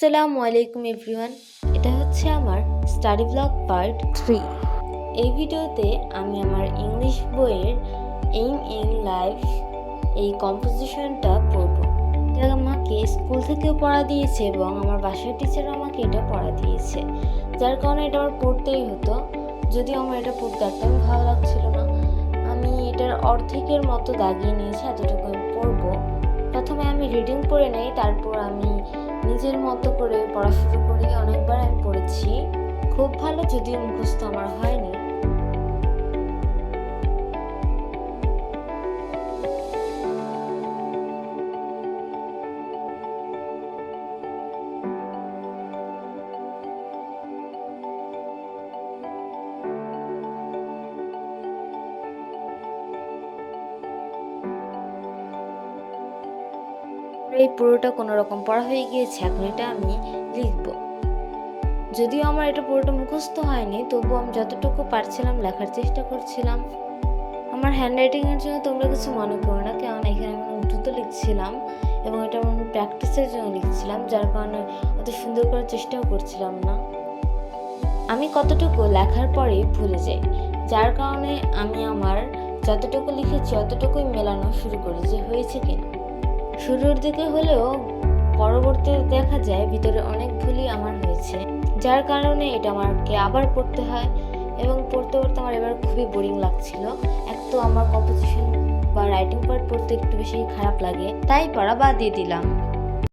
আসসালামু আলাইকুম এভরিওয়ান। এটা হচ্ছে আমার স্টাডি ব্লগ পার্ট 3। এই ভিডিওতে আমি আমার ইংলিশ বইয়ের এইম ইন লাইফ এই কম্পোজিশনটা পড়ব। এটা আমাকে স্কুল থেকেও পড়া দিয়েছে এবং আমার বাসার টিচারও আমাকে এটা পড়া দিয়েছে, যার কারণে এটা আমার পড়তেই হতো। যদিও আমার এটা পড়তে একদমই ভালো লাগছিল না, আমি এটার অর্ধেকের মতো দাগিয়ে নিয়েছি, এতটুকু আমি পড়বো। প্রথমে আমি রিডিং পড়ে নেই, তারপর আমি নিজের মতো করে পড়া শুরু করি। অনেকবার আমি পড়েছি, খুব ভালো যদিও মুখস্থ আমার হয়নি। এই পুরোটা কোনো রকম পড়া হয়ে গিয়েছে, এখন এটা আমি লিখবো। যদিও আমার এটা পুরোটা মুখস্থ হয়নি, তবুও আমি যতটুকু পারছিলাম লেখার চেষ্টা করছিলাম। আমার হ্যান্ডরাইটিংয়ের জন্য তোমরা কিছু মনে করো না, কারণ এখানে আমি উর্দুতে লিখছিলাম এবং এটা আমি প্র্যাকটিসের জন্য লিখছিলাম, যার কারণে অত সুন্দর করার চেষ্টাও করছিলাম না। আমি কতটুকু লেখার পরেই ভুলে যাই, যার কারণে আমি আমার যতটুকু লিখেছি অতটুকুই মেলানো শুরু করি যে হয়েছে কিনা। শুরুর দিকে হলেও পরবর্তীতে দেখা যায় ভিতরে অনেক ভুলই আমার হয়েছে, যার কারণে এটা আমাকে আবার পড়তে হয় এবং পড়তে পড়তে আমার এবার খুবই বোরিং লাগছিল। এক তো আমার কম্পোজিশন বা রাইটিং পার্ট পড়তে একটু বেশি খারাপ লাগে, তাই পড়া বাদ দিয়ে দিলাম।